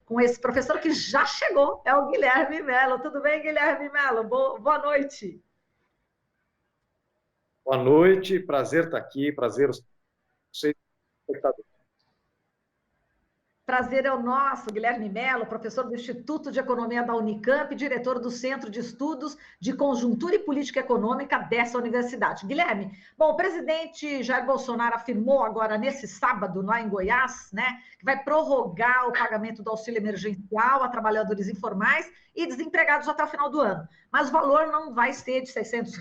com esse professor que já chegou, é o Guilherme Mello. Tudo bem, Guilherme Mello? Boa noite. Boa noite, prazer estar aqui, prazer ser espectador. Prazer é o nosso, Guilherme Mello, professor do Instituto de Economia da Unicamp, diretor do Centro de Estudos de Conjuntura e Política Econômica dessa universidade. Guilherme, bom, o presidente Jair Bolsonaro afirmou agora nesse sábado, lá em Goiás, né, que vai prorrogar o pagamento do auxílio emergencial a trabalhadores informais e desempregados até o final do ano. Mas o valor não vai ser de R$ 600,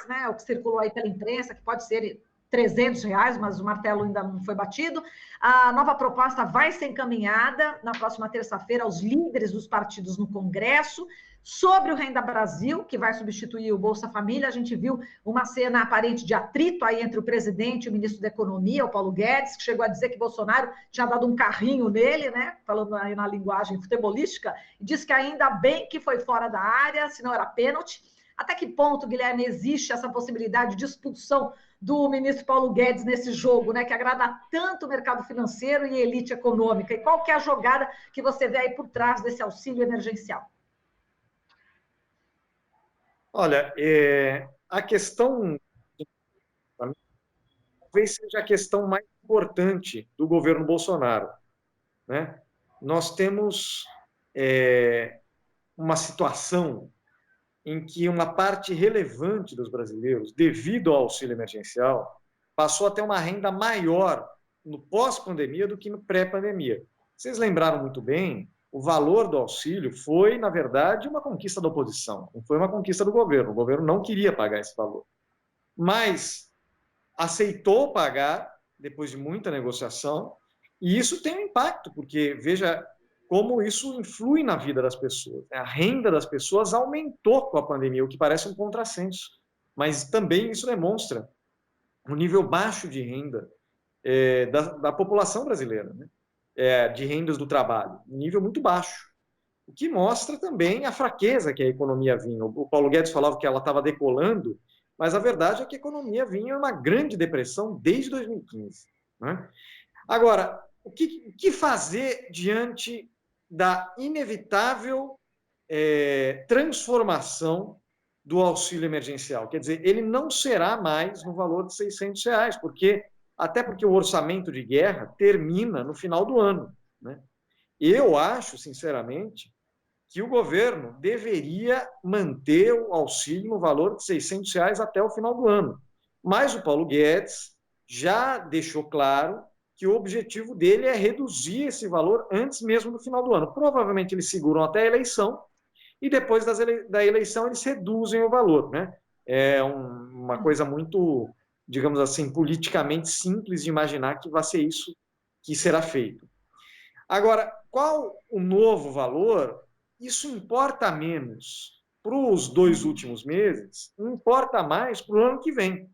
né, o que circulou aí pela imprensa, que pode ser R$ 300, mas o martelo ainda não foi batido. A nova proposta vai ser encaminhada na próxima terça-feira aos líderes dos partidos no Congresso. Sobre o Renda Brasil, que vai substituir o Bolsa Família, a gente viu uma cena aparente de atrito aí entre o presidente e o ministro da Economia, o Paulo Guedes, que chegou a dizer que Bolsonaro tinha dado um carrinho nele, né? Falando aí na linguagem futebolística, e disse que ainda bem que foi fora da área, senão era pênalti. Até que ponto, Guilherme, existe essa possibilidade de expulsão do ministro Paulo Guedes nesse jogo, né, que agrada tanto o mercado financeiro e elite econômica? E qual que é a jogada que você vê aí por trás desse auxílio emergencial? Olha, a questão, talvez seja a questão mais importante do governo Bolsonaro, né? Nós temos uma situação em que uma parte relevante dos brasileiros, devido ao auxílio emergencial, passou a ter uma renda maior no pós-pandemia do que no pré-pandemia. Vocês lembraram muito bem, o valor do auxílio foi, na verdade, uma conquista da oposição, não foi uma conquista do governo. O governo não queria pagar esse valor, mas aceitou pagar depois de muita negociação, e isso tem um impacto, porque veja como isso influi na vida das pessoas. A renda das pessoas aumentou com a pandemia, o que parece um contrassenso, mas também isso demonstra o nível baixo de renda da população brasileira, né? De rendas do trabalho, um nível muito baixo, o que mostra também a fraqueza que a economia vinha. O Paulo Guedes falava que ela estava decolando, mas a verdade é que a economia vinha em uma grande depressão desde 2015. Né? Agora, o que fazer diante da inevitável transformação do auxílio emergencial? Quer dizer, ele não será mais no valor de R$ 600, até porque o orçamento de guerra termina no final do ano. Né? Eu acho, sinceramente, que o governo deveria manter o auxílio no valor de R$ 600 até o final do ano. Mas o Paulo Guedes já deixou claro que o objetivo dele é reduzir esse valor antes mesmo do final do ano. Provavelmente eles seguram até a eleição e depois da eleição eles reduzem o valor. Né? É uma coisa muito, digamos assim, politicamente simples de imaginar que vai ser isso que será feito. Agora, qual o novo valor? Isso importa menos para os 2 últimos meses, importa mais para o ano que vem,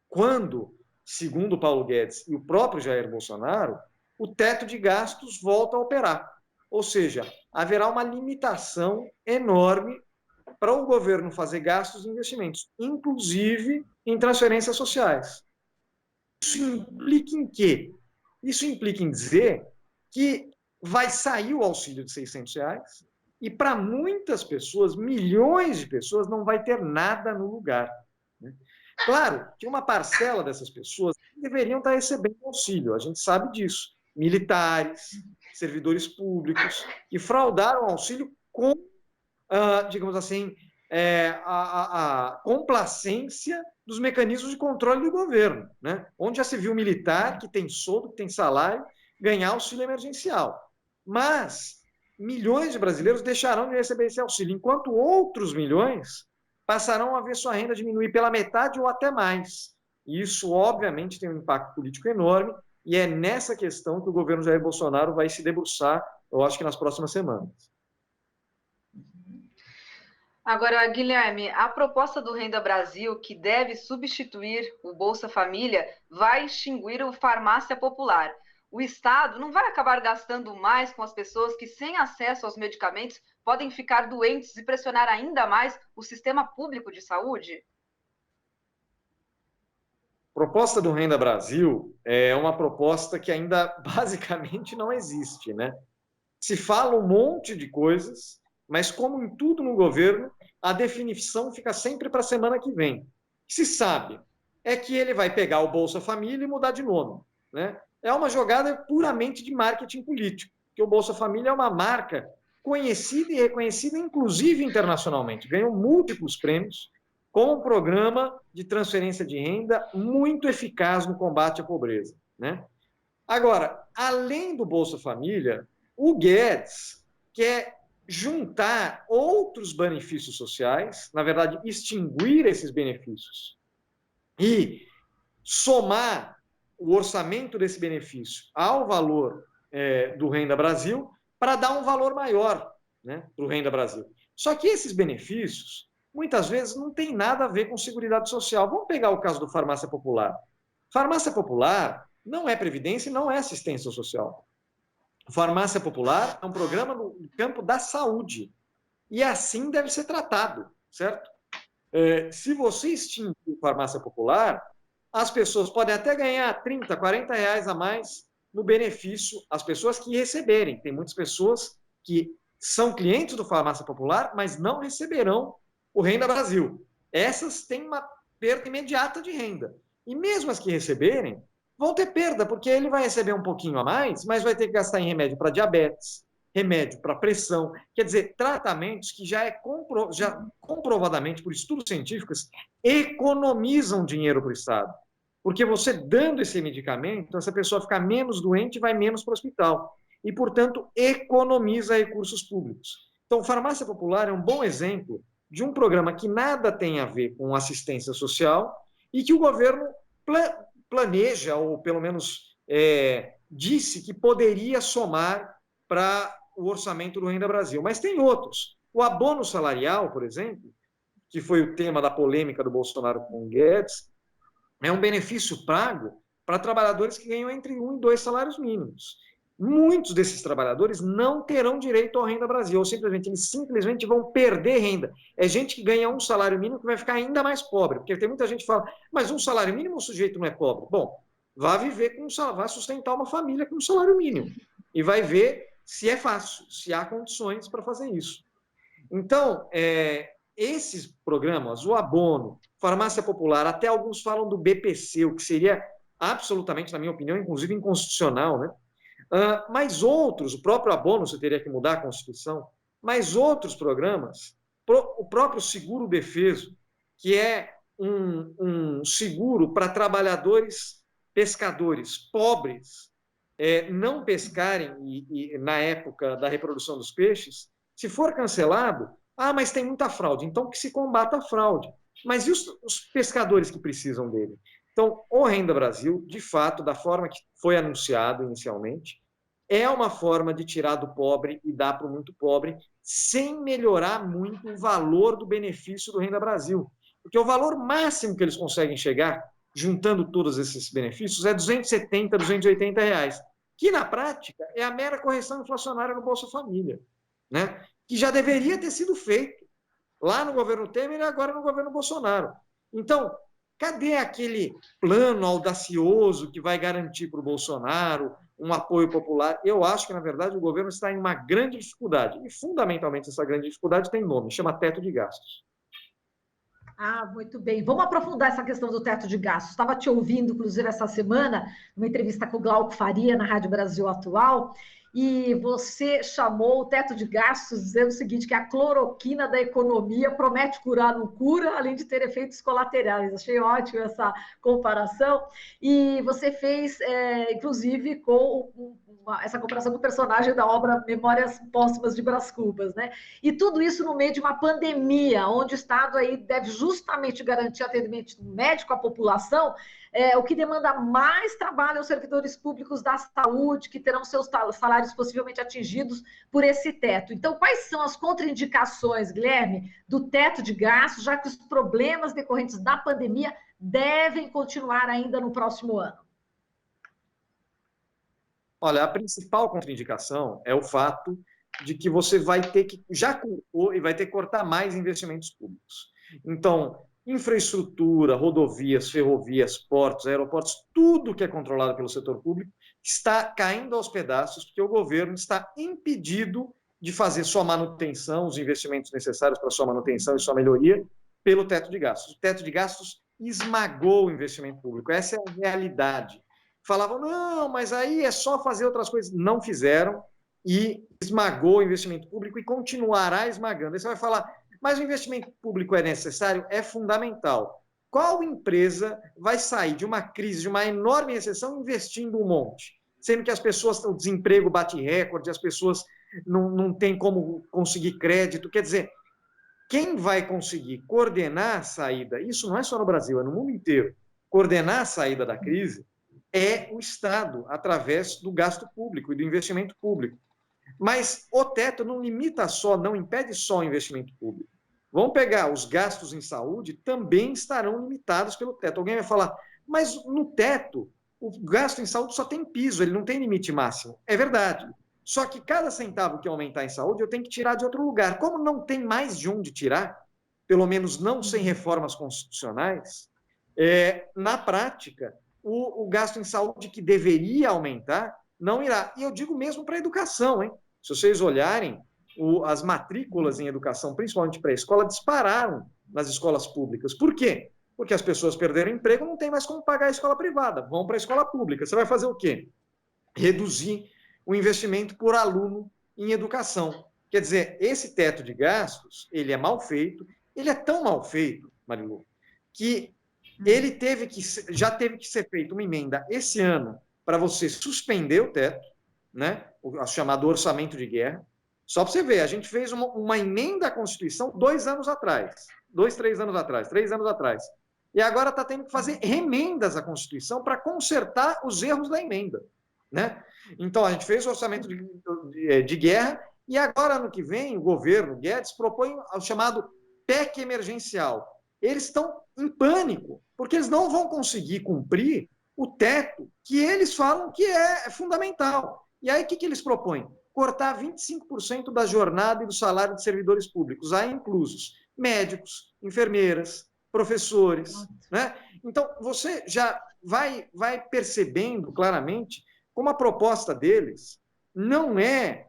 quando, segundo o Paulo Guedes e o próprio Jair Bolsonaro, o teto de gastos volta a operar. Ou seja, haverá uma limitação enorme para o governo fazer gastos e investimentos, inclusive em transferências sociais. Isso implica em quê? Isso implica em dizer que vai sair o auxílio de R$ 600 e para muitas pessoas, milhões de pessoas, não vai ter nada no lugar. Né? Claro que uma parcela dessas pessoas deveriam estar recebendo auxílio, a gente sabe disso. Militares, servidores públicos, que fraudaram o auxílio com, digamos assim, a complacência dos mecanismos de controle do governo, né? Onde já se viu militar que tem soldo, que tem salário, ganhar auxílio emergencial. Mas milhões de brasileiros deixarão de receber esse auxílio, enquanto outros milhões passarão a ver sua renda diminuir pela metade ou até mais. E isso, obviamente, tem um impacto político enorme, e é nessa questão que o governo Jair Bolsonaro vai se debruçar, eu acho que nas próximas semanas. Agora, Guilherme, a proposta do Renda Brasil, que deve substituir o Bolsa Família, vai extinguir o Farmácia Popular. O Estado não vai acabar gastando mais com as pessoas que, sem acesso aos medicamentos, podem ficar doentes e pressionar ainda mais o sistema público de saúde? A proposta do Renda Brasil é uma proposta que ainda basicamente não existe, né? Se fala um monte de coisas, mas como em tudo no governo, a definição fica sempre para a semana que vem. Se sabe é que ele vai pegar o Bolsa Família e mudar de nome, né? É uma jogada puramente de marketing político, que o Bolsa Família é uma marca conhecida e reconhecida, inclusive internacionalmente. Ganhou múltiplos prêmios com um programa de transferência de renda muito eficaz no combate à pobreza, né? Agora, além do Bolsa Família, o Guedes quer juntar outros benefícios sociais, na verdade, extinguir esses benefícios e somar o orçamento desse benefício ao valor do Renda Brasil para dar um valor maior, né, para o Renda Brasil. Só que esses benefícios, muitas vezes, não tem nada a ver com Seguridade Social. Vamos pegar o caso do Farmácia Popular. Farmácia Popular não é previdência e não é assistência social. Farmácia Popular é um programa no campo da saúde. E assim deve ser tratado, certo? Se você extinguir Farmácia Popular, as pessoas podem até ganhar 30, 40 reais a mais no benefício, as pessoas que receberem. Tem muitas pessoas que são clientes do Farmácia Popular, mas não receberão o Renda Brasil. Essas têm uma perda imediata de renda. E mesmo as que receberem, vão ter perda, porque ele vai receber um pouquinho a mais, mas vai ter que gastar em remédio para diabetes, remédio para pressão, quer dizer, tratamentos que já comprovadamente, por estudos científicos, economizam dinheiro para o Estado. Porque você dando esse medicamento, essa pessoa fica menos doente e vai menos para o hospital. E, portanto, economiza recursos públicos. Então, Farmácia Popular é um bom exemplo de um programa que nada tem a ver com assistência social e que o governo planeja, ou pelo menos disse que poderia somar para o orçamento do Renda Brasil. Mas tem outros. O abono salarial, por exemplo, que foi o tema da polêmica do Bolsonaro com o Guedes, é um benefício pago para trabalhadores que ganham entre 1 e 2 salários mínimos. Muitos desses trabalhadores não terão direito ao Renda Brasil, ou eles simplesmente vão perder renda. É gente que ganha um salário mínimo que vai ficar ainda mais pobre, porque tem muita gente que fala, mas um salário mínimo o sujeito não é pobre. Bom, vá viver vai sustentar uma família com um salário mínimo e vai ver se é fácil, se há condições para fazer isso. Então, esses programas, o abono, Farmácia Popular, até alguns falam do BPC, o que seria absolutamente, na minha opinião, inclusive inconstitucional, né? Mas outros, o próprio abono, você teria que mudar a Constituição, mas outros programas, o próprio seguro defeso, que é um seguro para trabalhadores pescadores pobres não pescarem na época da reprodução dos peixes, se for cancelado, mas tem muita fraude, então que se combata a fraude. Mas e os pescadores que precisam dele? Então, o Renda Brasil, de fato, da forma que foi anunciado inicialmente, é uma forma de tirar do pobre e dar para o muito pobre, sem melhorar muito o valor do benefício do Renda Brasil. Porque o valor máximo que eles conseguem chegar, juntando todos esses benefícios, é 270, 280 reais, que na prática é a mera correção inflacionária no Bolsa Família, né? Que já deveria ter sido feito lá no governo Temer e agora no governo Bolsonaro. Então, cadê aquele plano audacioso que vai garantir para o Bolsonaro um apoio popular? Eu acho que, na verdade, o governo está em uma grande dificuldade. E, fundamentalmente, essa grande dificuldade tem nome, chama teto de gastos. Muito bem. Vamos aprofundar essa questão do teto de gastos. Estava te ouvindo, inclusive, essa semana, numa entrevista com o Glauco Faria, na Rádio Brasil Atual, e você chamou o teto de gastos dizendo o seguinte, que a cloroquina da economia promete curar, não cura, além de ter efeitos colaterais. Achei ótimo essa comparação. E você fez, inclusive, com essa comparação com o personagem da obra Memórias Póstumas de Brás Cubas, né? E tudo isso no meio de uma pandemia, onde o Estado aí deve justamente garantir atendimento médico à população, o que demanda mais trabalho aos servidores públicos da saúde, que terão seus salários possivelmente atingidos por esse teto. Então, quais são as contraindicações, Guilherme, do teto de gastos, já que os problemas decorrentes da pandemia devem continuar ainda no próximo ano? Olha, a principal contraindicação é o fato de que você vai ter que, já cortou e vai ter que cortar mais investimentos públicos. Então, infraestrutura, rodovias, ferrovias, portos, aeroportos, tudo que é controlado pelo setor público está caindo aos pedaços porque o governo está impedido de fazer sua manutenção, os investimentos necessários para sua manutenção e sua melhoria, pelo teto de gastos. O teto de gastos esmagou o investimento público. Essa é a realidade. Falavam, não, mas aí é só fazer outras coisas. Não fizeram e esmagou o investimento público e continuará esmagando. Aí você vai falar, mas o investimento público é necessário? É fundamental. Qual empresa vai sair de uma crise, de uma enorme recessão, investindo um monte? Sendo que as pessoas, o desemprego bate recorde, as pessoas não têm como conseguir crédito. Quer dizer, quem vai conseguir coordenar a saída, isso não é só no Brasil, é no mundo inteiro, coordenar a saída da crise é o Estado, através do gasto público e do investimento público. Mas o teto não limita só, não impede só o investimento público. Vamos pegar os gastos em saúde, também estarão limitados pelo teto. Alguém vai falar, mas no teto, o gasto em saúde só tem piso, ele não tem limite máximo. É verdade. Só que cada centavo que aumentar em saúde, eu tenho que tirar de outro lugar. Como não tem mais de onde tirar, pelo menos não sem reformas constitucionais, na prática, o gasto em saúde que deveria aumentar não irá. E eu digo mesmo para a educação, hein? Se vocês olharem, as matrículas em educação, principalmente para a escola, dispararam nas escolas públicas. Por quê? Porque as pessoas perderam emprego, não tem mais como pagar a escola privada, vão para a escola pública. Você vai fazer o quê? Reduzir o investimento por aluno em educação. Quer dizer, esse teto de gastos, ele é mal feito, ele é tão mal feito, Marilu, que ele já teve que ser feita uma emenda esse ano para você suspender o teto, né? O chamado orçamento de guerra. Só para você ver, a gente fez uma emenda à Constituição 2 anos atrás, 3 anos atrás. E agora está tendo que fazer remendas à Constituição para consertar os erros da emenda, né? Então, a gente fez o orçamento de guerra e agora, ano que vem, o governo Guedes propõe o chamado PEC emergencial. Eles estão em pânico, porque eles não vão conseguir cumprir o teto que eles falam que é fundamental. E aí, o que eles propõem? Cortar 25% da jornada e do salário de servidores públicos, aí inclusos médicos, enfermeiras, professores, né? Então, você já vai percebendo claramente como a proposta deles não é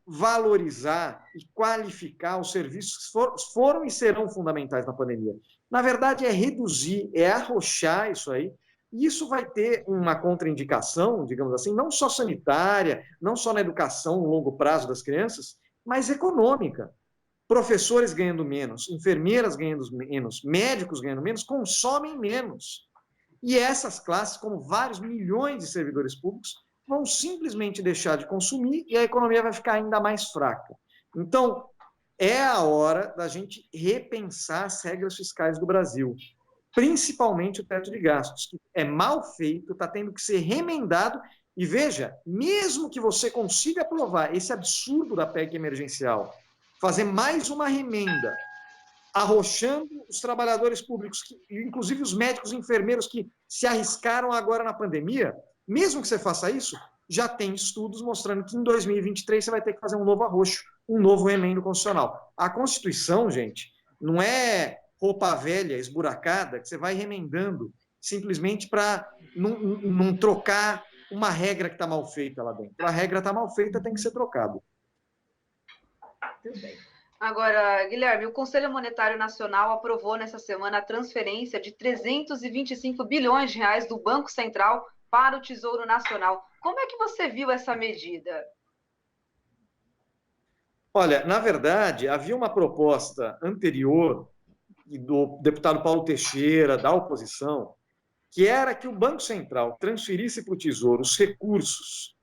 valorizar e qualificar os serviços que foram e serão fundamentais na pandemia. Na verdade, é reduzir, é arrochar isso aí, e isso vai ter uma contraindicação, digamos assim, não só sanitária, não só na educação no longo prazo das crianças, mas econômica. Professores ganhando menos, enfermeiras ganhando menos, médicos ganhando menos, consomem menos. E essas classes, como vários milhões de servidores públicos, vão simplesmente deixar de consumir e a economia vai ficar ainda mais fraca. Então, é a hora da gente repensar as regras fiscais do Brasil, principalmente o teto de gastos, que é mal feito, está tendo que ser remendado. E veja, mesmo que você consiga aprovar esse absurdo da PEC emergencial, fazer mais uma remenda, arrochando os trabalhadores públicos, inclusive os médicos e enfermeiros que se arriscaram agora na pandemia, mesmo que você faça isso, já tem estudos mostrando que em 2023 você vai ter que fazer um novo arroxo, um novo remendo constitucional. A Constituição, gente, não é roupa velha, esburacada, que você vai remendando simplesmente para não trocar uma regra que está mal feita lá dentro. A regra está mal feita, tem que ser trocada. Tudo bem. Agora, Guilherme, o Conselho Monetário Nacional aprovou nessa semana a transferência de 325 bilhões de reais do Banco Central para o Tesouro Nacional. Como é que você viu essa medida? Olha, na verdade, havia uma proposta anterior do deputado Paulo Teixeira, da oposição, que era que o Banco Central transferisse para o Tesouro os recursos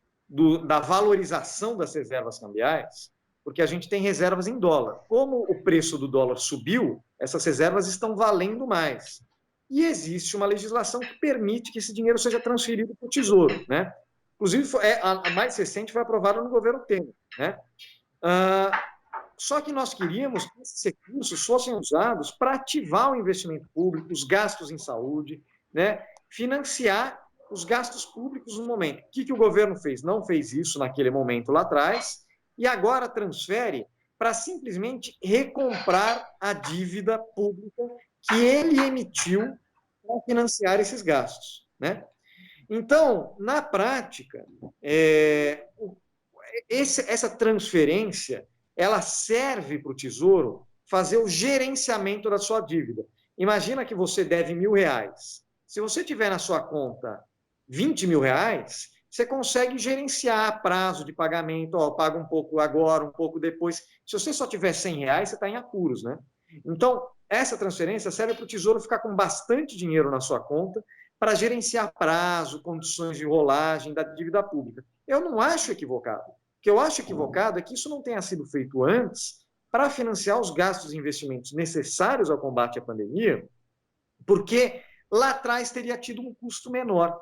da valorização das reservas cambiais, porque a gente tem reservas em dólar. Como o preço do dólar subiu, essas reservas estão valendo mais. E existe uma legislação que permite que esse dinheiro seja transferido para o Tesouro, né? Inclusive, a mais recente foi aprovada no governo Temer, né? Só que nós queríamos que esses recursos fossem usados para ativar o investimento público, os gastos em saúde, né? Financiar os gastos públicos no momento. O que o governo fez? Não fez isso naquele momento lá atrás, e agora transfere para simplesmente recomprar a dívida pública que ele emitiu para financiar esses gastos, né? Então, na prática, essa transferência ela serve para o Tesouro fazer o gerenciamento da sua dívida. Imagina que você deve R$1.000. Se você tiver na sua conta R$20.000, você consegue gerenciar prazo de pagamento, paga um pouco agora, um pouco depois. Se você só tiver R$100, você está em apuros, né? Então, essa transferência serve para o Tesouro ficar com bastante dinheiro na sua conta para gerenciar prazo, condições de rolagem da dívida pública. Eu não acho equivocado. O que eu acho equivocado é que isso não tenha sido feito antes para financiar os gastos e investimentos necessários ao combate à pandemia, porque lá atrás teria tido um custo menor.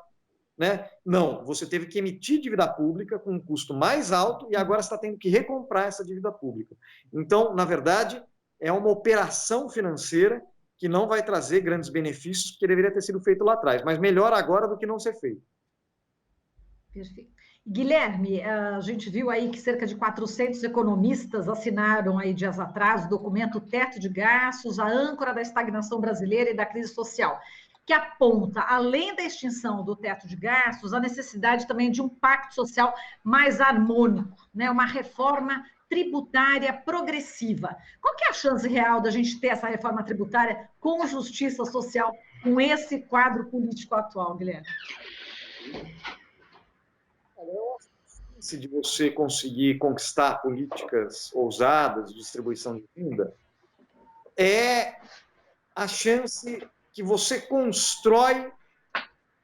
Né? Não, você teve que emitir dívida pública com um custo mais alto e agora está tendo que recomprar essa dívida pública. Então, na verdade, é uma operação financeira que não vai trazer grandes benefícios, que deveria ter sido feito lá atrás, mas melhor agora do que não ser feito. Perfeito. Guilherme, a gente viu aí que cerca de 400 economistas assinaram aí dias atrás o documento Teto de Gastos, a âncora da estagnação brasileira e da crise social, que aponta, além da extinção do teto de gastos, a necessidade também de um pacto social mais harmônico, né? Uma reforma tributária progressiva. Qual que é a chance real da gente ter essa reforma tributária com justiça social, com esse quadro político atual, Guilherme? De você conseguir conquistar políticas ousadas de distribuição de renda é a chance que você constrói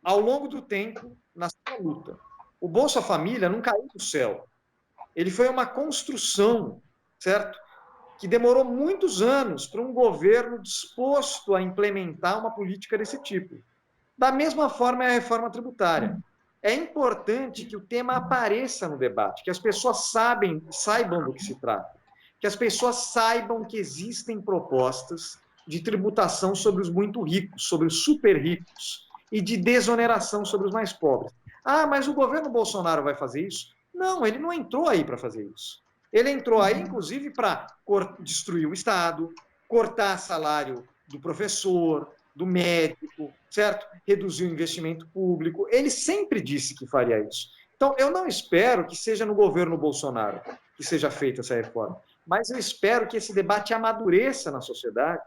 ao longo do tempo na sua luta. O Bolsa Família não caiu do céu. Ele foi uma construção, certo? Que demorou muitos anos para um governo disposto a implementar uma política desse tipo. Da mesma forma é a reforma tributária. É importante que o tema apareça no debate, que as pessoas saibam do que se trata, que as pessoas saibam que existem propostas de tributação sobre os muito ricos, sobre os super ricos, e de desoneração sobre os mais pobres. Ah, mas o governo Bolsonaro vai fazer isso? Não, ele não entrou aí para fazer isso. Ele entrou aí, inclusive, para destruir o Estado, cortar salário do professor, do médico, certo? Reduzir o investimento público. Ele sempre disse que faria isso. Então, eu não espero que seja no governo Bolsonaro que seja feita essa reforma, mas eu espero que esse debate amadureça na sociedade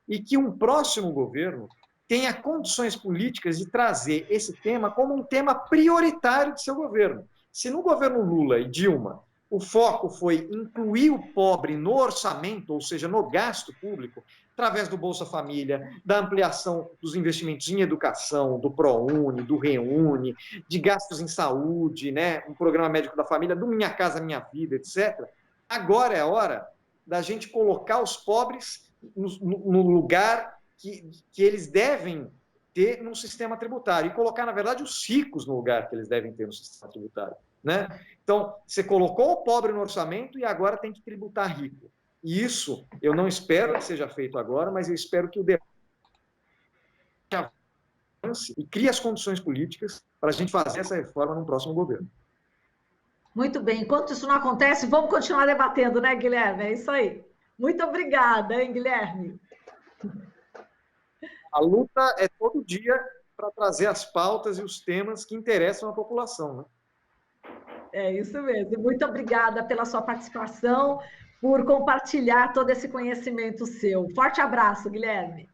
e que um próximo governo tenha condições políticas de trazer esse tema como um tema prioritário de seu governo. Se no governo Lula e Dilma o foco foi incluir o pobre no orçamento, ou seja, no gasto público, através do Bolsa Família, da ampliação dos investimentos em educação, do ProUni, do Reúne, de gastos em saúde, né, um programa médico da família, do Minha Casa Minha Vida, etc. Agora é a hora da gente colocar os pobres no lugar que eles devem ter no sistema tributário e colocar, na verdade, os ricos no lugar que eles devem ter no sistema tributário. Né? Então, você colocou o pobre no orçamento e agora tem que tributar rico. E isso eu não espero que seja feito agora, mas eu espero que o debate avance e crie as condições políticas para a gente fazer essa reforma no próximo governo. Muito bem. Enquanto isso não acontece, vamos continuar debatendo, né, Guilherme? É isso aí. Muito obrigada, hein, Guilherme? A luta é todo dia para trazer as pautas e os temas que interessam a população, né? É isso mesmo. Muito obrigada pela sua participação, por compartilhar todo esse conhecimento seu. Forte abraço, Guilherme.